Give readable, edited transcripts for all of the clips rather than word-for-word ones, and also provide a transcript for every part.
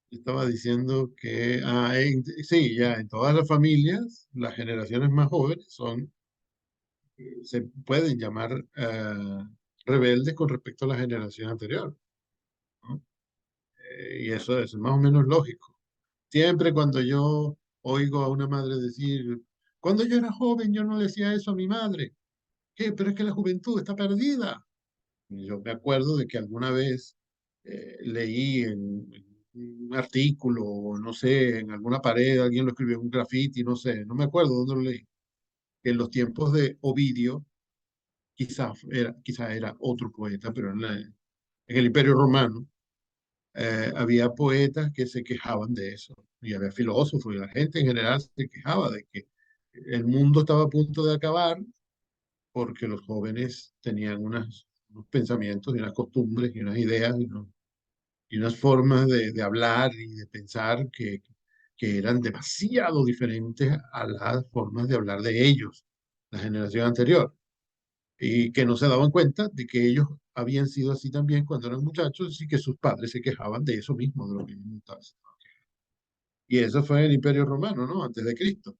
Estaba diciendo que, sí, ya en todas las familias, las generaciones más jóvenes se pueden llamar rebeldes con respecto a la generación anterior, ¿no? Y eso es más o menos lógico. Siempre cuando yo oigo a una madre decir, cuando yo era joven yo no decía eso a mi madre, ¿qué? Pero es que la juventud está perdida. Y yo me acuerdo de que alguna vez leí en un artículo, o no sé, en alguna pared, alguien lo escribió en un graffiti, no sé, no me acuerdo dónde lo leí, que en los tiempos de Ovidio, quizá era otro poeta, pero en el Imperio Romano, había poetas que se quejaban de eso, y había filósofos, y la gente en general se quejaba de que el mundo estaba a punto de acabar porque los jóvenes tenían unos pensamientos y unas costumbres y unas ideas y unas formas de hablar y de pensar que eran demasiado diferentes a las formas de hablar de ellos, la generación anterior, y que no se daban cuenta de que ellos habían sido así también cuando eran muchachos y que sus padres se quejaban de eso mismo, de lo que ellos estaban haciendo. Y eso fue en el Imperio Romano, ¿no? Antes de Cristo.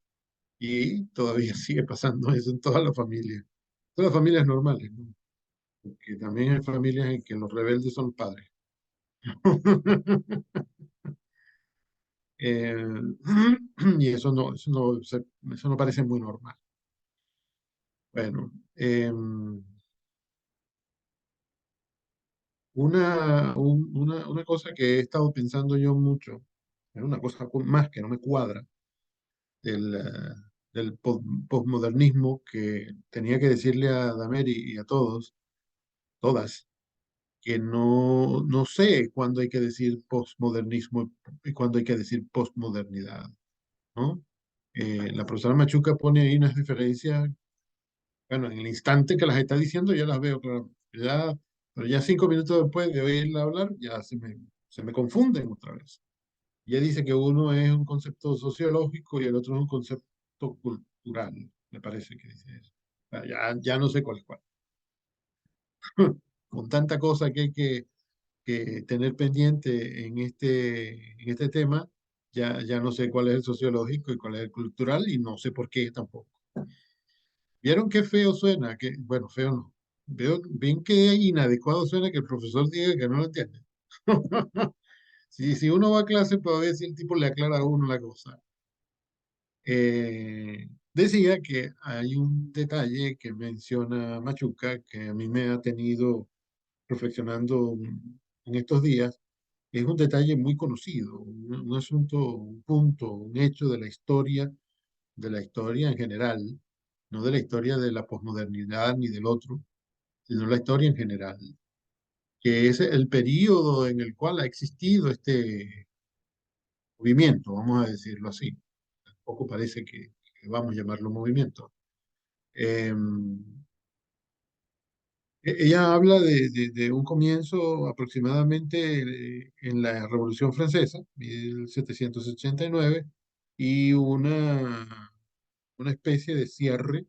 Y todavía sigue pasando eso en todas las familias normales, ¿no? Porque también hay familias en que los rebeldes son los padres. Eh, y eso no parece muy normal. Bueno, una cosa que he estado pensando yo mucho, es una cosa más que no me cuadra, del posmodernismo que tenía que decirle a Dameri y a todas, que no sé cuándo hay que decir posmodernismo y cuándo hay que decir posmodernidad, ¿no? La profesora Machuca pone ahí unas diferencias. Bueno, en el instante que las está diciendo, ya las veo, claro. Pero ya 5 minutos después de oírla hablar, ya se me confunden otra vez. Ella dice que uno es un concepto sociológico y el otro es un concepto cultural, me parece que dice eso. Ya no sé cuál es cuál. Con tanta cosa que hay que tener pendiente en este tema, ya no sé cuál es el sociológico y cuál es el cultural y no sé por qué tampoco. ¿Vieron qué feo suena? Bueno, feo no. Ven qué inadecuado suena que el profesor diga que no lo entiende. Si uno va a clase para ver si el tipo le aclara a uno la cosa. Decía que hay un detalle que menciona Machuca que a mí me ha tenido reflexionando en estos días. Es un detalle muy conocido, un asunto, un punto, un hecho de la historia en general, no de la historia de la posmodernidad ni del otro, sino la historia en general, que es el periodo en el cual ha existido este movimiento, vamos a decirlo así. Tampoco parece que vamos a llamarlo movimiento. Eh, Ella habla de un comienzo aproximadamente en la Revolución Francesa, 1789, y una especie de cierre.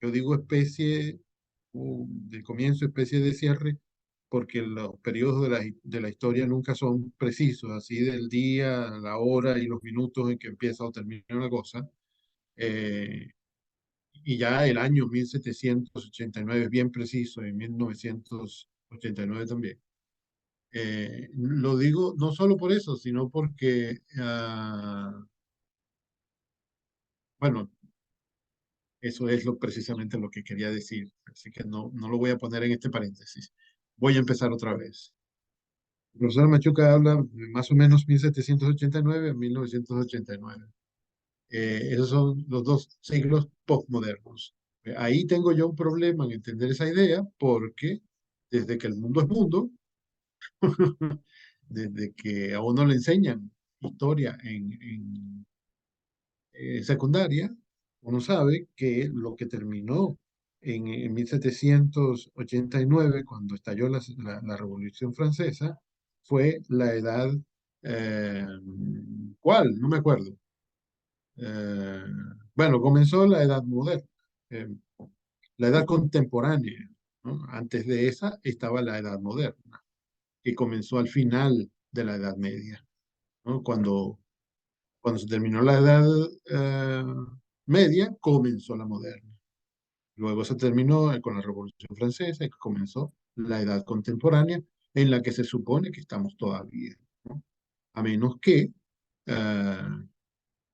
Yo digo especie de comienzo, especie de cierre, porque los periodos de la historia nunca son precisos, así del día, la hora y los minutos en que empieza o termina una cosa. Eh, y ya el año 1789 es bien preciso, y 1989 también. Lo digo no solo por eso, sino porque, bueno, eso es precisamente lo que quería decir. Así que no lo voy a poner en este paréntesis. Voy a empezar otra vez. El profesor Machuca habla de más o menos 1789 a 1989. Esos son los dos siglos postmodernos. Ahí tengo yo un problema en entender esa idea porque desde que el mundo es mundo, desde que a uno le enseñan historia en secundaria, uno sabe que lo que terminó en 1789, cuando estalló la Revolución Francesa, fue la edad, eh, ¿cuál? No me acuerdo. Eh, bueno, comenzó la edad moderna, eh, la edad contemporánea, ¿no? Antes de esa estaba la edad moderna, que comenzó al final de la Edad Media, ¿no? Cuando se terminó la Edad eh, Media, comenzó la moderna. Luego se terminó con la Revolución Francesa y comenzó la Edad Contemporánea, en la que se supone que estamos todavía, ¿no? A menos que eh,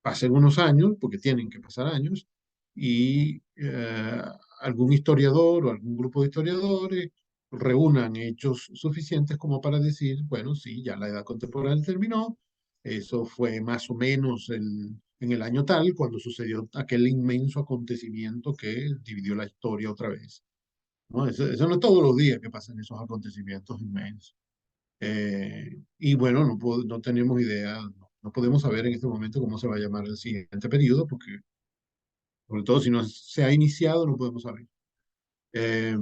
pasen unos años, porque tienen que pasar años, y algún historiador o algún grupo de historiadores reúnan hechos suficientes como para decir, bueno, sí, ya la edad contemporánea terminó, eso fue más o menos en el año tal, cuando sucedió aquel inmenso acontecimiento que dividió la historia otra vez, ¿no? Eso no es todos los días que pasan esos acontecimientos inmensos. Y bueno, no tenemos idea, no podemos saber en este momento cómo se va a llamar el siguiente periodo, porque sobre todo si no se ha iniciado, no podemos saber. Eh,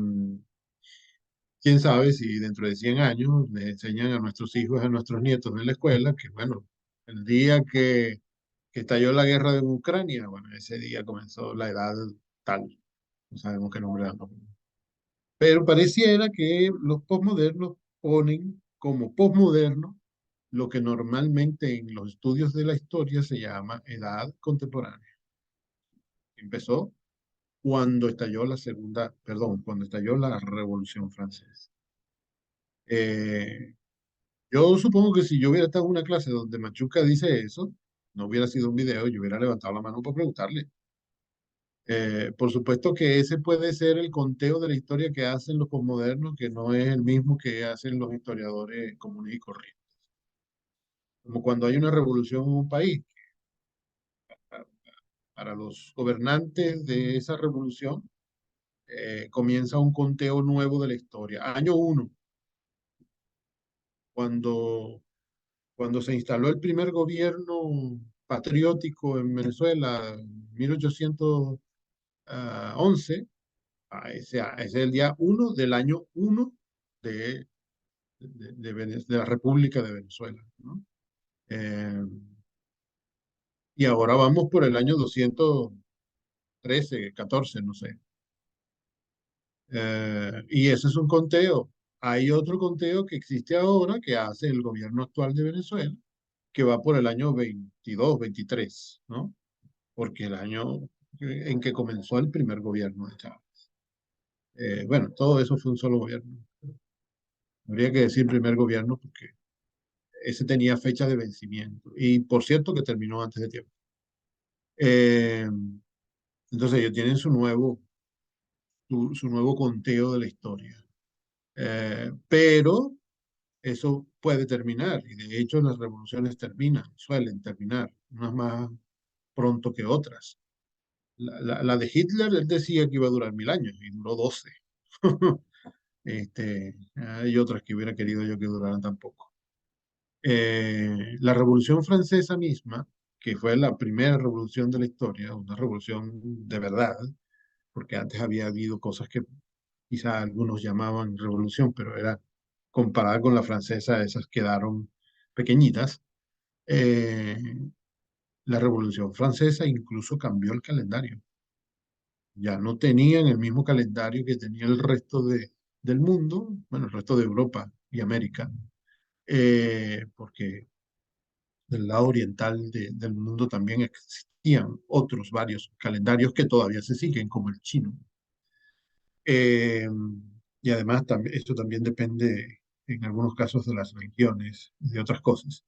¿Quién sabe si dentro de 100 años les enseñan a nuestros hijos, a nuestros nietos en la escuela, que bueno, el día que estalló la guerra de Ucrania, bueno, ese día comenzó la edad tal, no sabemos qué nombre dando. Pero pareciera que los posmodernos ponen como posmoderno lo que normalmente en los estudios de la historia se llama edad contemporánea. Empezó cuando estalló cuando estalló la Revolución Francesa. Eh, yo supongo que si yo hubiera estado en una clase donde Machuca dice eso, no hubiera sido un video, yo hubiera levantado la mano para preguntarle. Por supuesto que ese puede ser el conteo de la historia que hacen los posmodernos, que no es el mismo que hacen los historiadores comunes y corrientes. Como cuando hay una revolución en un país, para los gobernantes de esa revolución, comienza un conteo nuevo de la historia. Año uno, cuando, cuando se instaló el primer gobierno patriótico en Venezuela, en 1811, ese es el día uno del año uno de, de la República de Venezuela, ¿no? Eh, y ahora vamos por el año 213, 14, no sé. Y ese es un conteo. Hay otro conteo que existe ahora que hace el gobierno actual de Venezuela, que va por el año 22, 23, ¿no? Porque el año en que comenzó el primer gobierno de Chávez. Bueno, todo eso fue un solo gobierno. Habría que decir primer gobierno porque ese tenía fecha de vencimiento. Y por cierto que terminó antes de tiempo. Eh, entonces ellos tienen su nuevo conteo de la historia. Pero eso puede terminar, y de hecho las revoluciones terminan, suelen terminar, unas más pronto que otras. La de Hitler, él decía que iba a durar 1000 años y duró 12. Hay otras que hubiera querido yo que duraran tan poco. La Revolución Francesa misma, que fue la primera revolución de la historia, una revolución de verdad, porque antes había habido cosas que quizá algunos llamaban revolución, pero era comparada con la francesa, esas quedaron pequeñitas. Eh, la Revolución Francesa incluso cambió el calendario. Ya no tenían el mismo calendario que tenía el resto del mundo, bueno, el resto de Europa y América, porque del lado oriental del mundo también existían otros varios calendarios que todavía se siguen, como el chino. Eh, y además, esto también depende en algunos casos de las religiones y de otras cosas.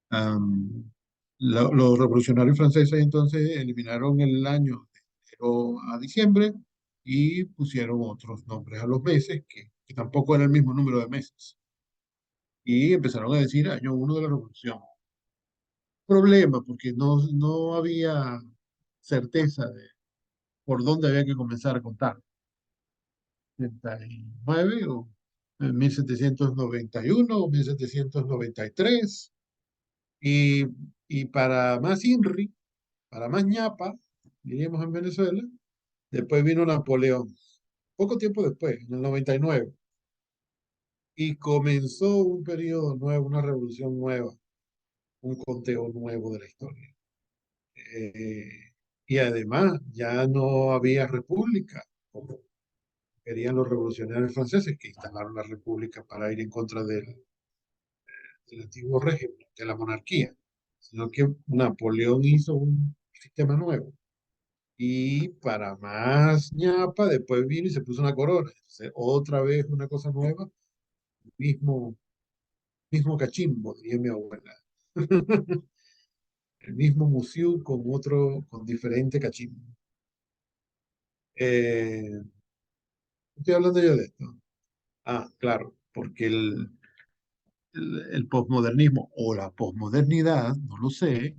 Am, los revolucionarios franceses entonces eliminaron el año de enero a diciembre y pusieron otros nombres a los meses que tampoco era el mismo número de meses. Y empezaron a decir año uno de la revolución. Problema, porque no había certeza de por dónde había que comenzar a contar. 79 o en 1791 o 1793. Y, y para más INRI, para más ñapa, diríamos en Venezuela, después vino Napoleón, poco tiempo después, en el 99, y comenzó un periodo nuevo, una revolución nueva, un conteo nuevo de la historia. Eh, y además ya no había república, como querían los revolucionarios franceses que instalaron la república para ir en contra del antiguo régimen, de la monarquía, sino que Napoleón hizo un sistema nuevo. Y para más ñapa, después vino y se puso una corona. Entonces, otra vez una cosa nueva, mismo, mismo cachimbo, diría mi abuela. El mismo museo con otro, con diferente cachimbo. Eh, Estoy hablando yo de esto. Ah, claro, porque el posmodernismo o la posmodernidad, no lo sé,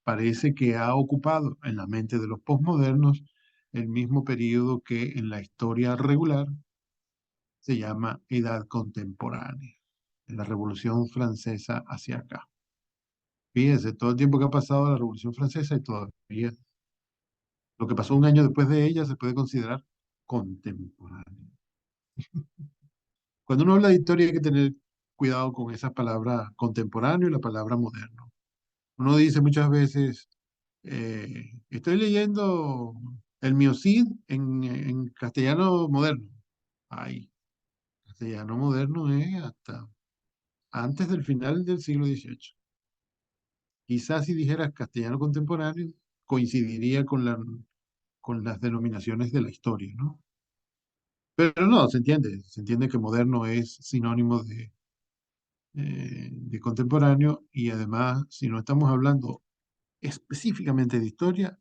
parece que ha ocupado en la mente de los posmodernos el mismo periodo que en la historia regular se llama Edad Contemporánea, en la Revolución Francesa hacia acá. Fíjense, todo el tiempo que ha pasado la Revolución Francesa y todavía lo que pasó un año después de ella se puede considerar contemporáneo. Cuando uno habla de historia hay que tener cuidado con esa palabra contemporáneo y la palabra moderno. Uno dice muchas veces, estoy leyendo el Miocid en castellano moderno. Ay, castellano moderno es hasta antes del final del siglo XVIII. Quizás si dijeras castellano contemporáneo, coincidiría con las denominaciones de la historia, ¿no? Pero no, se entiende que moderno es sinónimo de contemporáneo y además, si no estamos hablando específicamente de historia,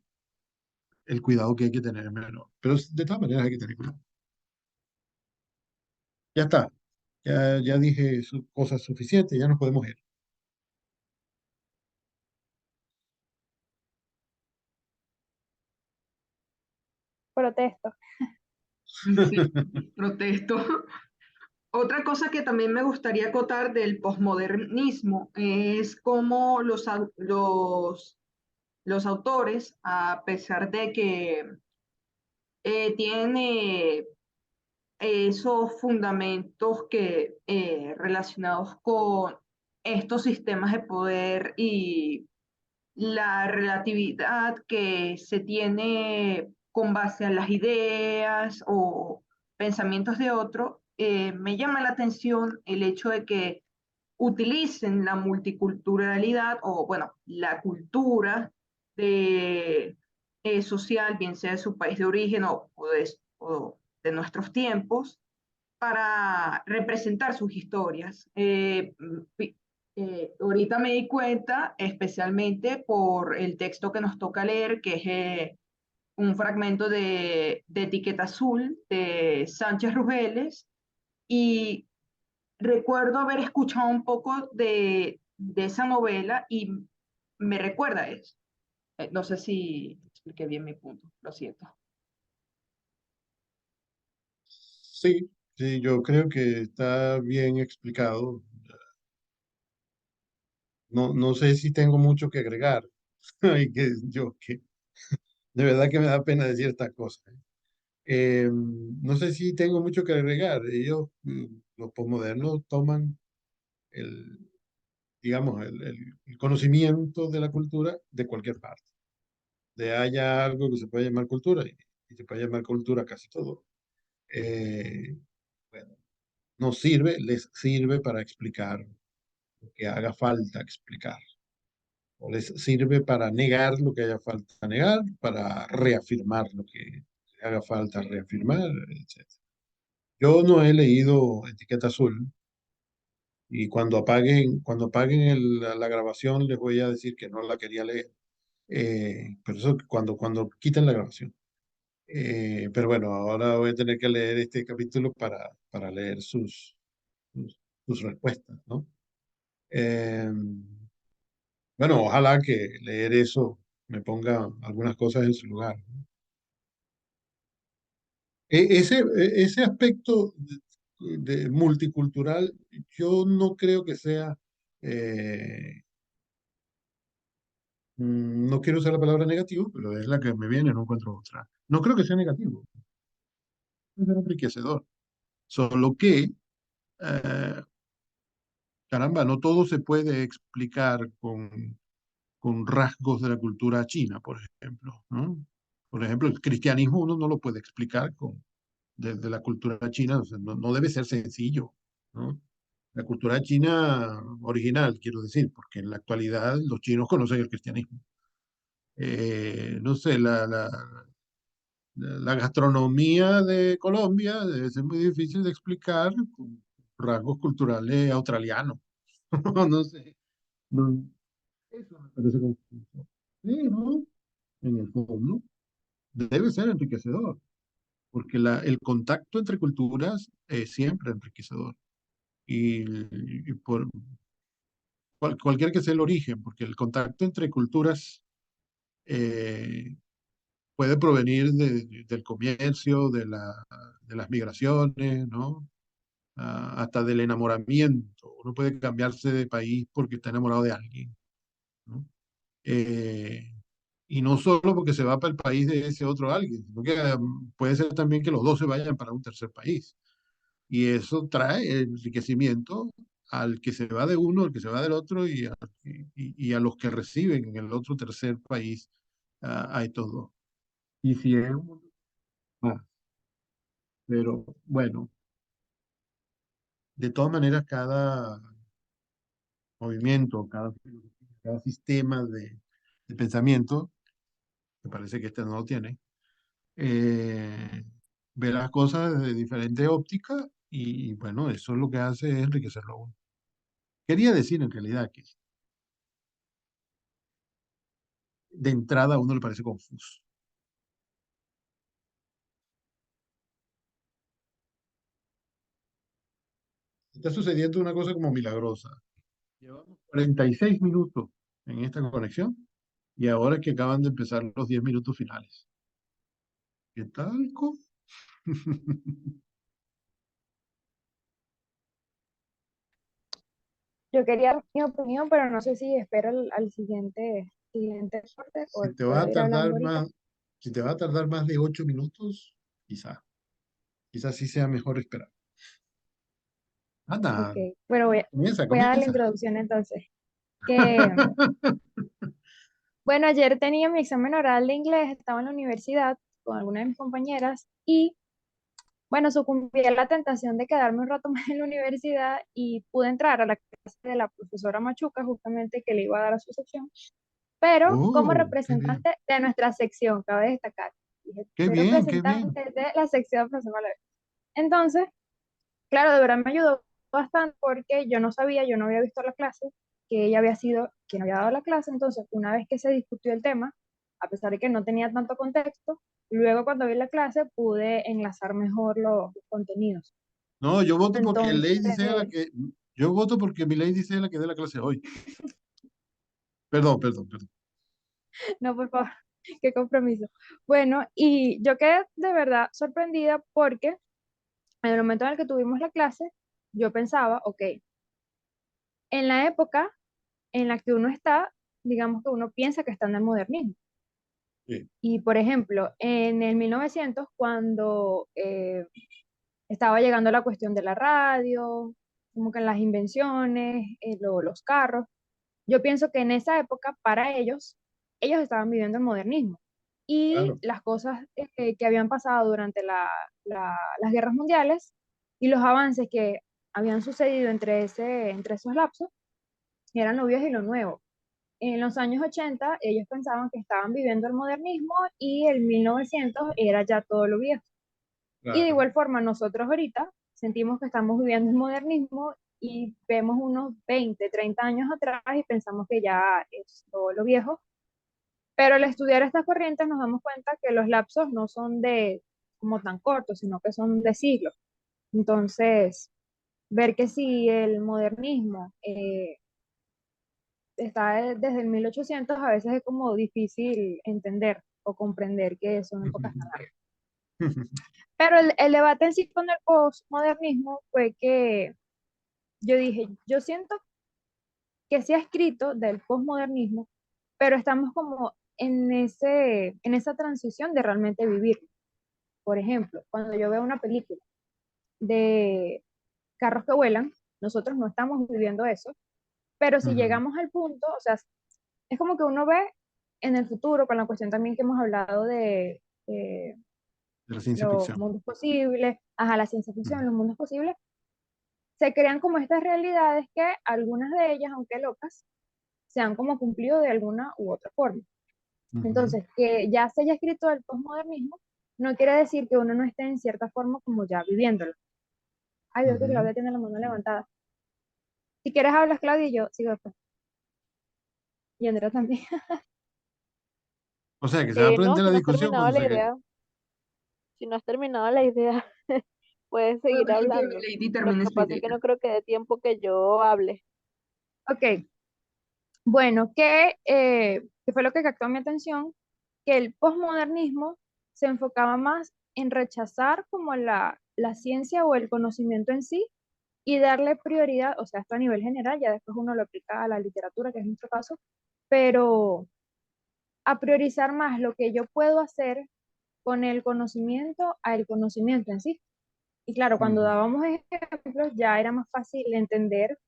el cuidado que hay que tener es menor. Pero de todas maneras hay que tener cuidado. Ya está, ya dije cosas suficientes, ya nos podemos ir. Protesto. Sí, protesto. Otra cosa que también me gustaría acotar del posmodernismo es cómo los autores, a pesar de que tienen esos fundamentos que, relacionados con estos sistemas de poder y la relatividad que se tiene con base a las ideas o pensamientos de otro, me llama la atención el hecho de que utilicen la multiculturalidad o, bueno, la cultura de, social, bien sea de su país de origen o de nuestros tiempos, para representar sus historias. Ahorita me di cuenta, especialmente por el texto que nos toca leer, que es un fragmento de Etiqueta Azul de Sánchez Rugeles, y recuerdo haber escuchado un poco de esa novela y me recuerda a eso. No sé si expliqué bien mi punto, lo siento. Sí, sí, yo creo que está bien explicado. No, no sé si tengo mucho que agregar. Ay, que de verdad que me da pena decir estas cosas. No sé si tengo mucho que agregar. Ellos, los posmodernos, toman el, digamos, el conocimiento de la cultura de cualquier parte. De haya algo que se puede llamar cultura y se puede llamar cultura casi todo. Eh, bueno, nos sirve, les sirve para explicar lo que haga falta explicar. O les sirve para negar lo que haya falta negar, para reafirmar lo que haga falta reafirmar, etc. Yo no he leído Etiqueta Azul y cuando apaguen la grabación les voy a decir que no la quería leer. Pero eso cuando quiten la grabación. Pero bueno, ahora voy a tener que leer este capítulo para leer sus respuestas, ¿no? Eh, bueno, ojalá que leer eso me ponga algunas cosas en su lugar. Ese aspecto de multicultural, yo no creo que sea, eh, no quiero usar la palabra negativo, pero es la que me viene, no encuentro otra. No creo que sea negativo, es enriquecedor. Solo que, eh, caramba, no todo se puede explicar con rasgos de la cultura china, por ejemplo, ¿no? Por ejemplo, el cristianismo uno no lo puede explicar desde la cultura china, o sea, no debe ser sencillo, ¿no? la cultura china original, quiero decir, porque en la actualidad los chinos conocen el cristianismo. No sé, la gastronomía de Colombia debe ser muy difícil de explicar con rasgos culturales australianos. No sé. No, eso me parece confuso. Pero, en el fondo, debe ser enriquecedor, porque el contacto entre culturas es siempre enriquecedor. Y por cualquier que sea el origen, porque el contacto entre culturas eh, puede provenir del comercio, de las migraciones, ¿no? Hasta del enamoramiento. Uno puede cambiarse de país porque está enamorado de alguien, ¿no? Eh, y no solo porque se va para el país de ese otro alguien, sino que puede ser también que los dos se vayan para un tercer país. Y eso trae enriquecimiento al que se va de uno, al que se va del otro y a los que reciben en el otro tercer país a estos dos. Y si es un mundo más. Pero bueno, de todas maneras, cada movimiento, cada filosofía, cada sistema de pensamiento, me parece que este no lo tiene, eh, ve las cosas desde diferentes ópticas y bueno, eso es lo que hace es enriquecerlo a uno. Quería decir en realidad que de entrada a uno le parece confuso. Está sucediendo una cosa como milagrosa. Llevamos 46 minutos en esta conexión y ahora es que acaban de empezar los 10 minutos finales. ¿Qué tal? Yo quería dar mi opinión, pero no sé si espero al siguiente corte Si o te va puedo a ir tardar hablando ahorita. más, si te va a tardar más de 8 minutos, quizá sí sea mejor esperar. Ok, Anda, bueno, comienza, voy a dar la comienza. introducción entonces. Que, bueno, ayer tenía mi examen oral de inglés, estaba en la universidad con algunas de mis compañeras y, bueno, sucumbí a la tentación de quedarme un rato más en la universidad y pude entrar a la clase de la profesora Machuca, justamente que le iba a dar a su sección, pero como Oh, qué bien, representante de nuestra sección, cabe destacar. Dije, qué soy bien, qué bien. representante de la sección profesora. Entonces, claro, de verdad me ayudó bastante porque yo no sabía, yo no había visto la clase, que ella había sido quien había dado la clase. Entonces, una vez que se discutió el tema, a pesar de que no tenía tanto contexto, luego cuando vi la clase pude enlazar mejor los contenidos. No, yo voto porque Entonces, Lady sea la que, yo voto porque mi Lady sea la que dé la clase hoy. Perdón, perdón, perdón. no, por favor, qué compromiso. Bueno, y yo quedé de verdad sorprendida porque en el momento en el que tuvimos la clase, yo pensaba, ok, en la época en la que uno está, digamos que uno piensa que está en el modernismo. Sí, Y por ejemplo, en el 1900, cuando estaba llegando la cuestión de la radio, como que las invenciones, los carros, yo pienso que en esa época, para ellos estaban viviendo el modernismo. Y claro. las cosas que habían pasado durante las guerras mundiales y los avances que habían sucedido entre esos lapsos eran lo viejo y lo nuevo. En los años 80 ellos pensaban que estaban viviendo el modernismo y el 1900 era ya todo lo viejo. Y de Claro. igual forma nosotros ahorita sentimos que estamos viviendo el modernismo y vemos unos 20, 30 años atrás y pensamos que ya es todo lo viejo. Pero al estudiar estas corrientes nos damos cuenta que los lapsos no son de como tan cortos, sino que son de siglos. Entonces, ver que si el modernismo está desde el 1800, a veces es como difícil entender o comprender que son épocas tan largas. Pero el debate en sí con el postmodernismo fue que yo dije, yo siento que se ha escrito del postmodernismo, pero estamos como en esa transición de realmente vivir. Por ejemplo, cuando yo veo una película de carros que vuelan, nosotros no estamos viviendo eso, pero si Ujú. llegamos al punto, o sea, es como que uno ve en el futuro, con la cuestión también que hemos hablado de De la ciencia los ficción. mundos posibles, ajá, la ciencia Ujú. ficción, los mundos posibles, se crean como estas realidades que algunas de ellas, aunque locas, se han como cumplido de alguna u otra forma. Ujú, Entonces, que ya se haya escrito el posmodernismo no quiere decir que uno no esté en cierta forma como ya viviéndolo. Ay, veo que ujú. Claudia tiene la mano levantada. Si quieres hablas, Claudia, y yo sigo después. Y Andrea también. O sea, que se va a No, prender si la no has discusión terminado cuando la se cae. idea, si no has terminado la idea, puedes Puedo seguir dejar que hablando. Lady Lo termine que su pasa es que idea. no creo que dé tiempo que yo hable. Ok, bueno, ¿qué fue lo que captó mi atención? Que el posmodernismo se enfocaba más en rechazar como la ciencia o el conocimiento en sí y darle prioridad, o sea, esto a nivel general, ya después uno lo aplica a la literatura, que es nuestro caso, pero a priorizar más lo que yo puedo hacer con el conocimiento al conocimiento en sí. Y claro, cuando Ujú. dábamos ejemplos ya era más fácil entender.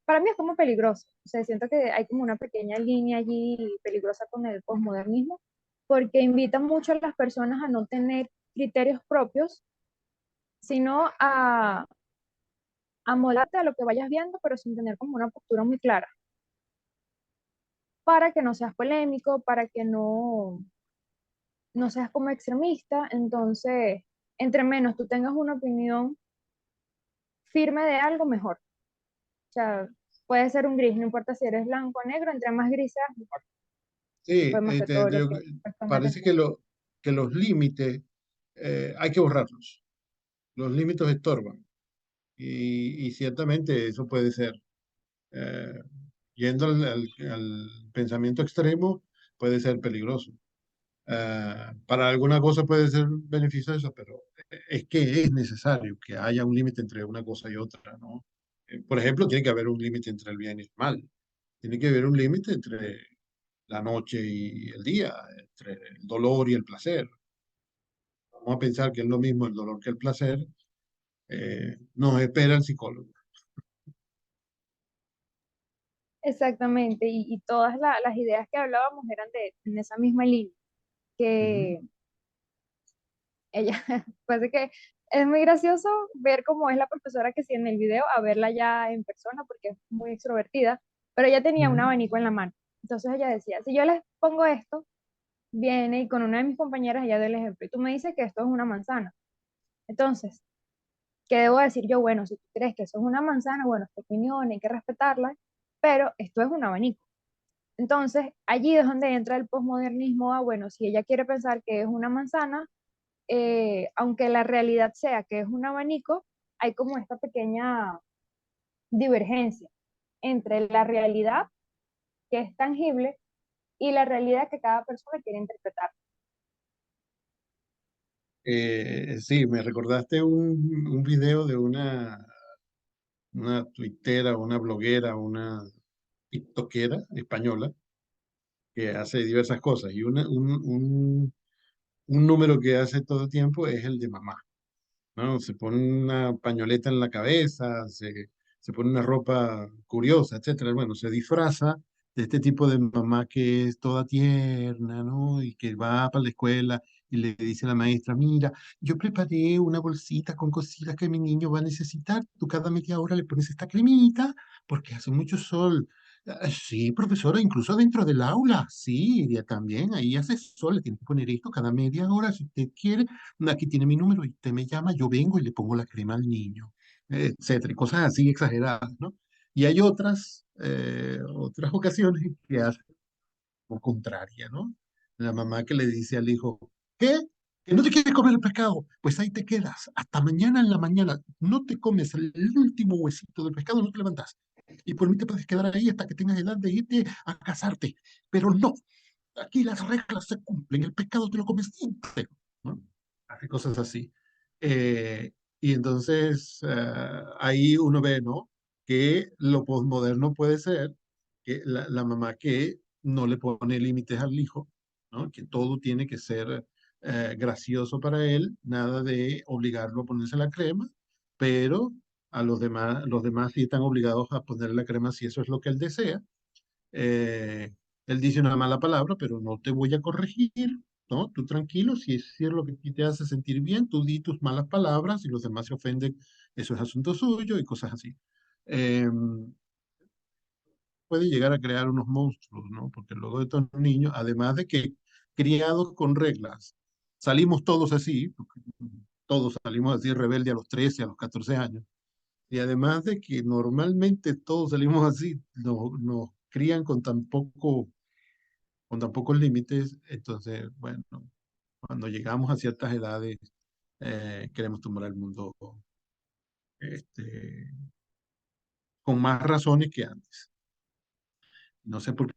Para mí es como peligroso, o sea, siento que hay como una pequeña línea allí peligrosa con el posmodernismo, porque invita mucho a las personas a no tener criterios propios, sino a moldarte a lo que vayas viendo, pero sin tener como una postura muy clara, para que no seas polémico, para que no seas como extremista. Entonces, entre menos tú tengas una opinión firme de algo, mejor. O sea, puede ser un gris, no importa si eres blanco o negro, entre más gris seas, mejor. Sí, Fue más que todo lo que fue mi parece atención. que los límites hay que borrarlos. Los límites estorban. Y ciertamente eso puede ser. eh, Yendo al pensamiento extremo, puede ser peligroso. Para alguna cosa puede ser beneficioso, pero es que es necesario que haya un límite entre una cosa y otra, ¿no? Por ejemplo, tiene que haber un límite entre el bien y el mal. Tiene que haber un límite entre la noche y el día, entre el dolor y el placer. Vamos a pensar que es lo mismo el dolor que el placer. Nos espera el psicólogo. Exactamente, y todas las ideas que hablábamos eran en esa misma línea, Ujú, que ella, pues de que es muy gracioso ver cómo es la profesora que sí en el video, a verla ya en persona, porque es muy extrovertida, pero ella tenía un ujú. abanico en la mano. Entonces ella decía, si yo les pongo esto, viene y con una de mis compañeras ella da el ejemplo, y tú me dices que esto es una manzana. Entonces, ¿qué debo decir yo? Bueno, si tú crees que eso es una manzana, bueno, es tu opinión, hay que respetarla, pero esto es un abanico. Entonces, allí es donde entra el posmodernismo. Bueno, si ella quiere pensar que es una manzana, aunque la realidad sea que es un abanico, hay como esta pequeña divergencia entre la realidad que es tangible y la realidad que cada persona quiere interpretar. Sí, me recordaste un video de una tuitera, una bloguera, una tiktokera española que hace diversas cosas y un número que hace todo el tiempo es el de mamá, ¿no? Se pone una pañoleta en la cabeza, se pone una ropa curiosa, etcétera. Bueno, se disfraza de este tipo de mamá que es toda tierna, ¿no? Y que va para la escuela y le dice a la maestra, mira, yo preparé una bolsita con cositas que mi niño va a necesitar. Tú cada media hora le pones esta cremita porque hace mucho sol. Sí, profesora, incluso dentro del aula, sí, ya también, ahí hace sol, le tienes que poner esto cada media hora si usted quiere. Aquí tiene mi número y usted me llama, yo vengo y le pongo la crema al niño, etcétera, y cosas así exageradas, ¿no? Y hay otras ocasiones en que hace lo contraria, ¿no? La mamá que le dice al hijo, ¿qué? ¿Que no te quieres comer el pescado? Pues ahí te quedas, hasta mañana en la mañana, no te comes el último huesito del pescado, no te levantas. Y por mí te puedes quedar ahí hasta que tengas edad de irte a casarte, pero no, aquí las reglas se cumplen, el pescado te lo comes siempre, ¿no? Hace cosas así. Y entonces ahí uno ve, ¿no? Que lo posmoderno puede ser que la mamá que no le pone límites al hijo, ¿no? Que todo tiene que ser gracioso para él, nada de obligarlo a ponerse la crema, pero los demás sí están obligados a poner la crema si eso es lo que él desea. Él dice una mala palabra, pero no te voy a corregir, ¿no? Tú tranquilo, si es lo que a ti te hace sentir bien, tú di tus malas palabras y los demás se ofenden eso es asunto suyo y cosas así. Puede llegar a crear unos monstruos, ¿no? Porque luego de estos niños, además de que criados con reglas, salimos todos así, porque todos salimos así rebelde a los 13, a los 14 años, y además de que normalmente todos salimos así, nos crían con tan pocos límites, entonces, bueno, cuando llegamos a ciertas edades, queremos tomar el mundo este, con más razones que antes. No sé por